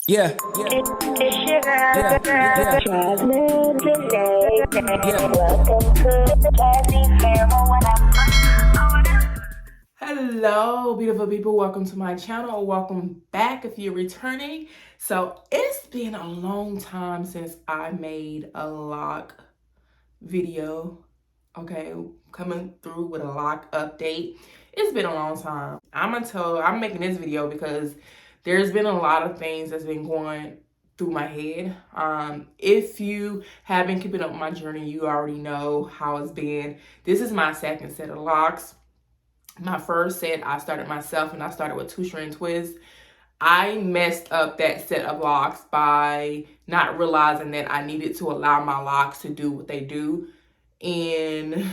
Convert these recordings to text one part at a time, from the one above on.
Yeah, Hello, beautiful people. Welcome to my channel, or welcome back if you're returning. So it's been a long time since I made a lock video. Okay, coming through with a lock update. It's been a long time. I'm making this video because there's been a lot of things that's been going through my head. If you have been keeping up with my journey, you already know how it's been. This is my second set of locks. My first set, I started myself and I started with 2-string twists. I messed up that set of locks by not realizing that I needed to allow my locks to do what they do and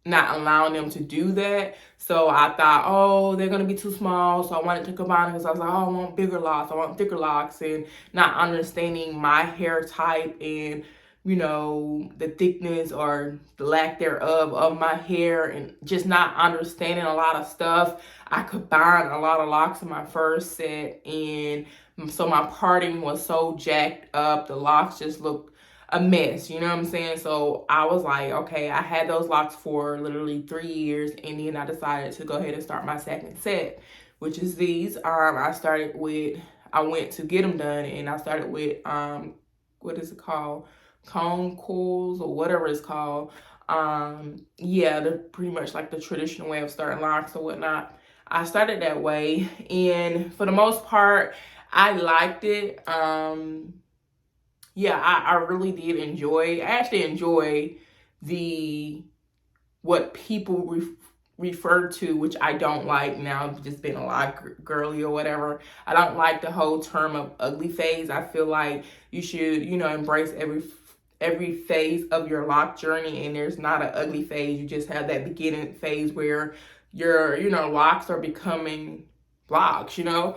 not allowing them to do that. So I thought, oh, they're going to be too small. So I wanted to combine because I was like, oh, I want bigger locks. I want thicker locks, and not understanding my hair type and the thickness or the lack thereof of my hair, and just not understanding a lot of stuff. I combined a lot of locks in my first set, and so my parting was so jacked up. The locks just looked a mess, you know what I'm saying? So I was like, okay, I had those locks for literally 3 years, and then I decided to go ahead and start my second set, which is these. I went to get them done, and I started with what is it called? Cone coils or whatever it's called. Yeah, they're pretty much like the traditional way of starting locks or whatnot. I started that way, and for the most part, I liked it. Yeah, I really did enjoy. I actually enjoy what people refer to, which I don't like now, just being a lot girly or whatever. I don't like the whole term of ugly phase. I feel like you should, embrace every phase of your lock journey, and there's not an ugly phase. You just have that beginning phase where your, locks are becoming locks, and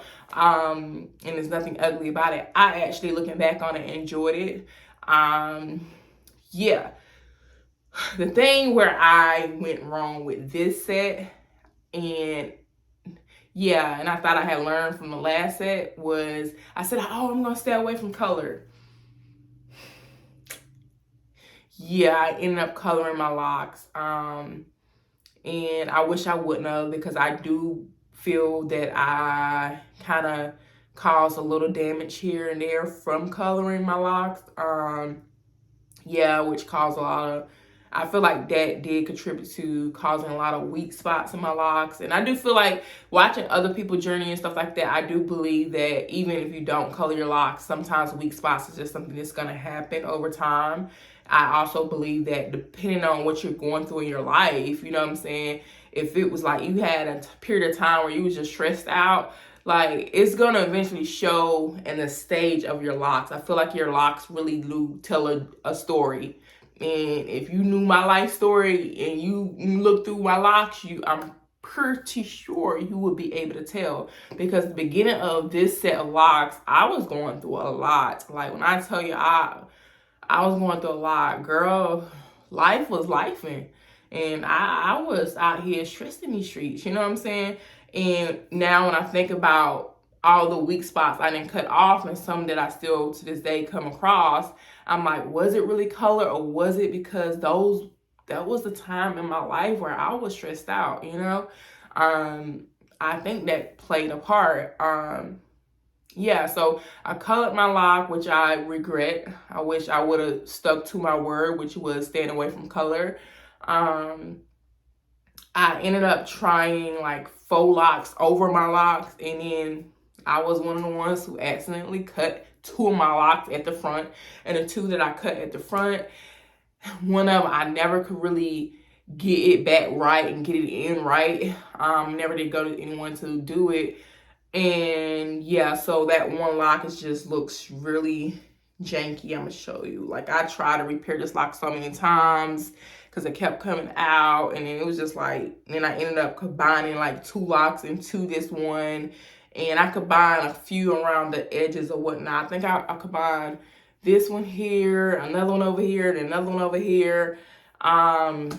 there's nothing ugly about it. I actually, looking back on it, enjoyed it. Yeah. The thing where I went wrong with this set, and and I thought I had learned from the last set, was I said, oh, I'm going to stay away from color. Yeah, I ended up coloring my locks. And I wish I wouldn't have, because I do feel that I kind of caused a little damage here and there from coloring my locks. Which caused a lot of, I feel like that did contribute to causing a lot of weak spots in my locks. And I do feel like, watching other people's journey and stuff like that, I do believe that even if you don't color your locks, sometimes weak spots is just something that's going to happen over time. I also believe that depending on what you're going through in your life, you know what I'm saying? If it was like you had a period of time where you was just stressed out, like, it's going to eventually show in the stage of your locks. I feel like your locks really do tell a story. And if you knew my life story and you look through my locks, I'm pretty sure you would be able to tell. Because the beginning of this set of locks, I was going through a lot. Like, when I tell you I was going through a lot, girl, life was lifing. And I was out here stressed in these streets, you know what I'm saying? And now when I think about all the weak spots I didn't cut off, and some that I still to this day come across, I'm like, was it really color, or was it because that was the time in my life where I was stressed out, I think that played a part. So I colored my lock, which I regret. I wish I would have stuck to my word, which was staying away from color. I ended up trying like faux locks over my locks, and then I was one of the ones who accidentally cut 2 of my locks at the front, and the 2 that I cut at the front, one of them I never could really get it back right and get it in right. Never did go to anyone to do it. And so that one lock just looks really janky. I'm gonna show you. Like, I tried to repair this lock so many times because it kept coming out, and then it was just like, then I ended up combining like 2 locks into this one, and I combined a few around the edges or whatnot. I think I combined this one here, another one over here, and another one over here. And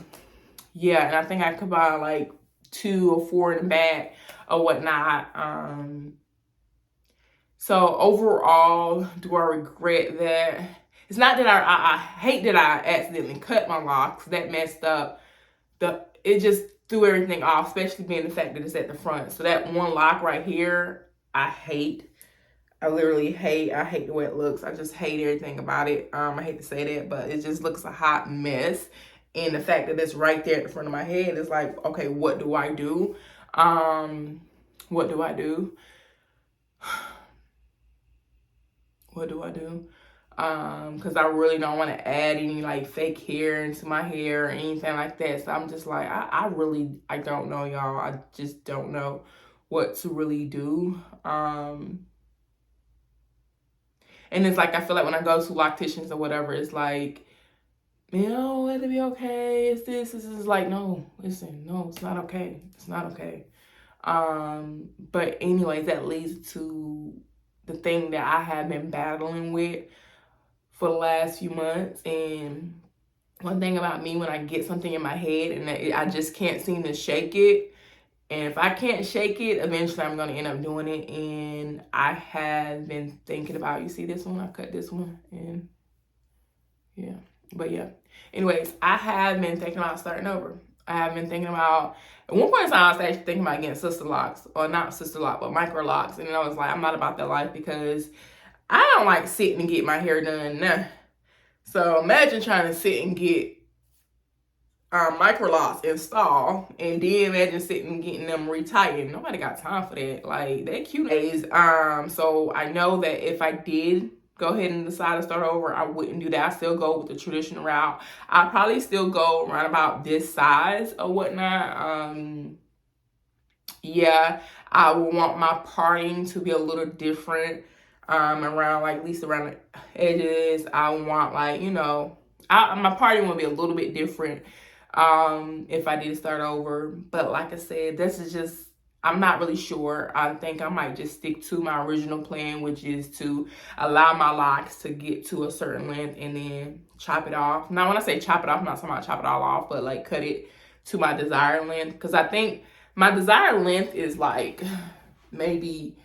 I think I combined like 2 or 4 in the back or whatnot. So overall, do I regret that? It's not that I hate that I accidentally cut my locks. That messed up. It just threw everything off, especially being the fact that it's at the front. So that one lock right here, I hate. I literally hate. I hate the way it looks. I just hate everything about it. I hate to say that, but it just looks a hot mess. And the fact that it's right there at the front of my head is like, okay, what do I do? What do I do? What do I do? Because I really don't want to add any like fake hair into my hair or anything like that. So I'm just like, I don't know, y'all. I just don't know what to really do. And it's like, I feel like when I go to locticians or whatever, it's like, you know, it'll be okay. It's this is like, no, listen, no, it's not okay. It's not okay. But anyways, that leads to the thing that I have been battling with for the last few months. And one thing about me, when I get something in my head and I just can't seem to shake it, and if I can't shake it, eventually I'm going to end up doing it. And I have been thinking about, you see this one? I cut this one. And yeah. But yeah. Anyways, I have been thinking about starting over. I have been thinking about, at one point in time, I was actually thinking about getting sister locks. Or not sister lock, but micro locks. And then I was like, I'm not about that life because I don't like sitting and get my hair done. Nah. So imagine trying to sit and get micro locks installed, and then imagine sitting and getting them retired. Nobody got time for that. Like, that cute days. So I know that if I did go ahead and decide to start over, I wouldn't do that. I still go with the traditional route. I probably still go around about this size or whatnot. Yeah, I would want my parting to be a little different. Around, like, at least around the edges. I want, like, you know, my parting would be a little bit different if I did start over. But like I said, this is just, I'm not really sure. I think I might just stick to my original plan, which is to allow my locks to get to a certain length and then chop it off. Now, when I say chop it off, I'm not talking about chop it all off, but like cut it to my desired length. Because I think my desired length is like maybe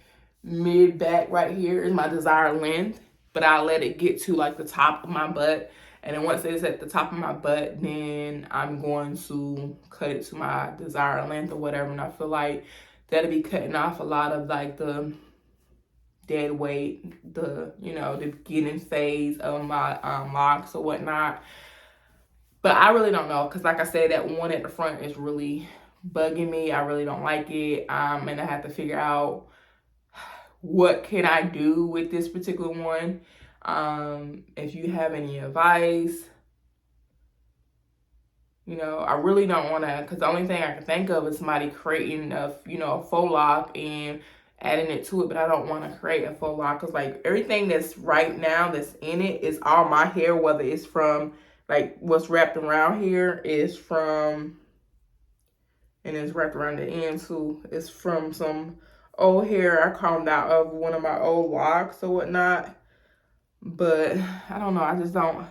mid back right here is my desired length, but I'll let it get to like the top of my butt. And then once it's at the top of my butt, then I'm going to cut it to my desired length or whatever. And I feel like that'll be cutting off a lot of like the dead weight, the, you know, the beginning phase of my locks or whatnot. But I really don't know, because like I said, that one at the front is really bugging me. I really don't like it. And I have to figure out what can I do with this particular one. If you have any advice, you know, I really don't want to, because the only thing I can think of is somebody creating a faux lock and adding it to it, but I don't want to create a faux lock, because like everything that's right now that's in it is all my hair, whether it's from like what's wrapped around here is from, and it's wrapped around the end too, it's from some old hair I combed out of one of my old locks or whatnot. But I don't know, I just don't,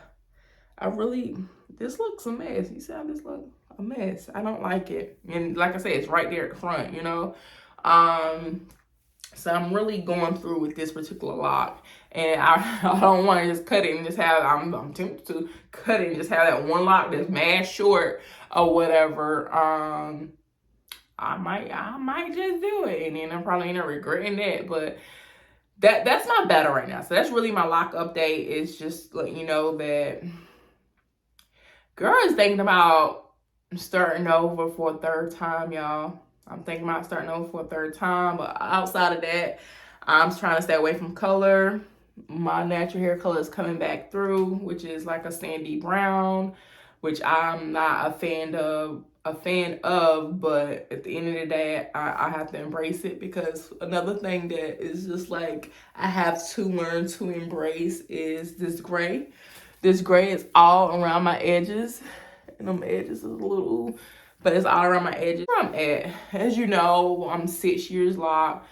this looks a mess. You see how this looks a mess? I don't like it. And like I said, it's right there at the front, you know? So I'm really going through with this particular lock. And I don't want to just cut it and just have, I'm tempted to cut it and just have that one lock that's mad short or whatever. I might just do it. And then I'm probably end up regretting that. But that's my battle right now. So that's really my lock update. It's just letting you know that girl is thinking about starting over for a third time, y'all. I'm thinking about starting over for a third time. But outside of that, I'm trying to stay away from color. My natural hair color is coming back through, which is like a sandy brown, which I'm not a fan of, but at the end of the day, I have to embrace it, because another thing that is just like I have to learn to embrace is this gray. This gray is all around my edges, and them edges is a little, but it's all around my edges. Where I'm at, as you know, I'm 6 years locked.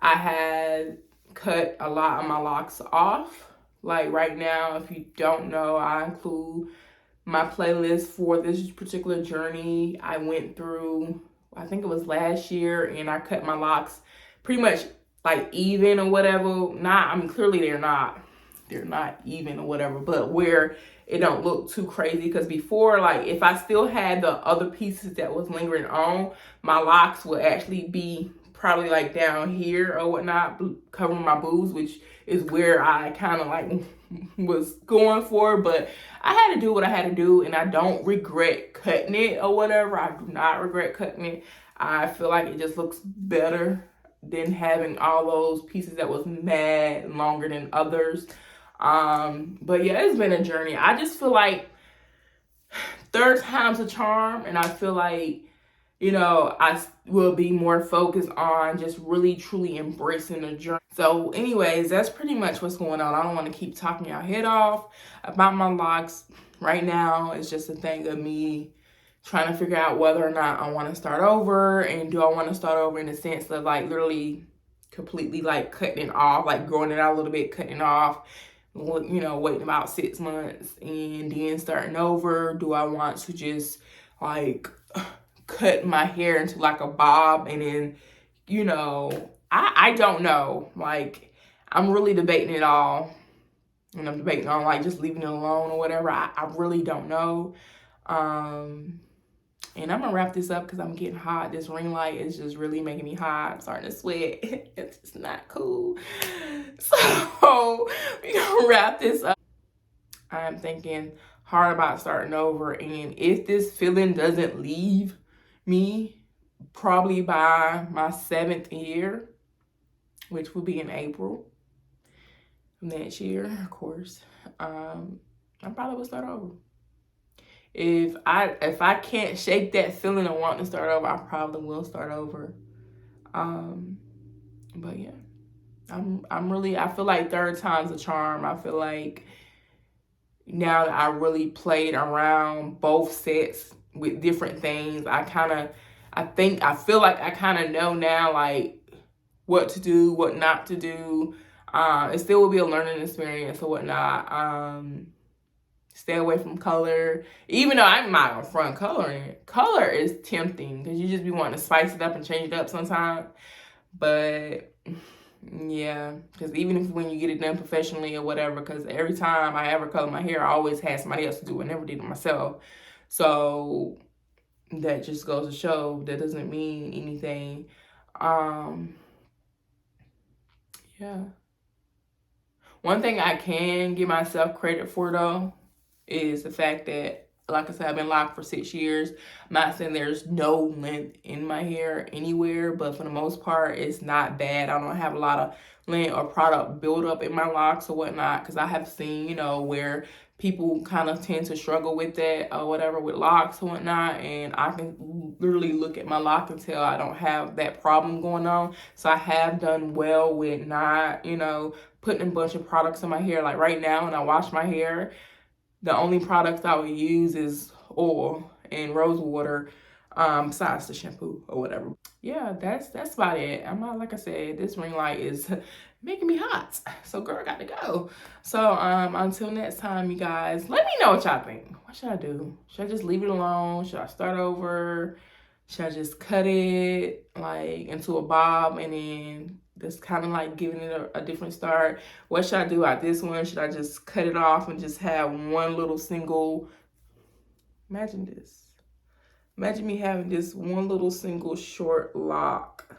I had cut a lot of my locks off. Like right now, if you don't know, I include my playlist for this particular journey I went through, I think it was last year, and I cut my locks pretty much like even or whatever. I mean, clearly they're not even or whatever, but where it don't look too crazy. Because before, like if I still had the other pieces that was lingering on, my locks would actually be probably like down here or whatnot, covering my boobs, which is where I kind of like was going for. But I had to do what I had to do, and I don't regret cutting it or whatever. I do not regret cutting it. I feel like it just looks better than having all those pieces that was mad longer than others. But yeah, it's been a journey. I just feel like third time's a charm, and I feel like, you know, I will be more focused on just really truly embracing the journey. So anyways, that's pretty much what's going on. I don't want to keep talking your head off about my locks right now. It's just a thing of me trying to figure out whether or not I want to start over, and do I want to start over in the sense of like literally completely like cutting it off, like growing it out a little bit, cutting it off, you know, waiting about 6 months and then starting over. Do I want to just like cut my hair into like a bob and then, you know, I don't know. Like I'm really debating it all, and I'm debating on like just leaving it alone or whatever. I really don't know. And I'm gonna wrap this up because I'm getting hot. This ring light is just really making me hot. I'm starting to sweat. It's just not cool. So we're gonna wrap this up. I'm thinking hard about starting over, and if this feeling doesn't leave me probably by my 7th year, which will be in April next year, of course, I probably will start over. If I can't shake that feeling of wanting to start over, I probably will start over. But yeah, I feel like third time's a charm. I feel like now that I really played around both sets with different things, I feel like I kind of know now like what to do, what not to do. It still will be a learning experience or whatnot. Stay away from color. Even though I'm not gonna front coloring. Color is tempting because you just be wanting to spice it up and change it up sometimes. But yeah, because even if when you get it done professionally or whatever, because every time I ever color my hair, I always had somebody else to do it. I never did it myself. So that just goes to show that doesn't mean anything. Yeah. One thing I can give myself credit for though is the fact that, like I said, I've been locked for 6 years. I'm not saying there's no length in my hair anywhere, but for the most part, it's not bad. I don't have a lot of length or product buildup in my locks or whatnot, because I have seen, you know, where people kind of tend to struggle with that or whatever with locks and whatnot, and I can literally look at my lock and tell I don't have that problem going on. So I have done well with not, you know, putting a bunch of products in my hair. Like right now when I wash my hair, the only products I would use is oil and rose water, besides the shampoo or whatever. Yeah, that's about it. I'm not, like I said, this ring light is making me hot. So girl, got to go. So until next time, you guys, let me know what y'all think. What should I do? Should I just leave it alone? Should I start over? Should I just cut it like into a bob and then just kind of like giving it a different start? What should I do at this one? Should I just cut it off and just have one little single? Imagine this. Imagine me having this one little single short lock.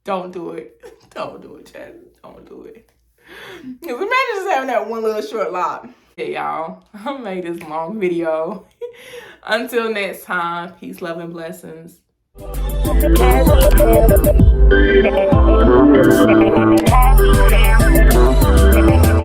Don't do it. Don't do it, Chad. Don't do it. Imagine just having that one little short lock. Yeah, y'all, I made this long video. Until next time, peace, love, and blessings.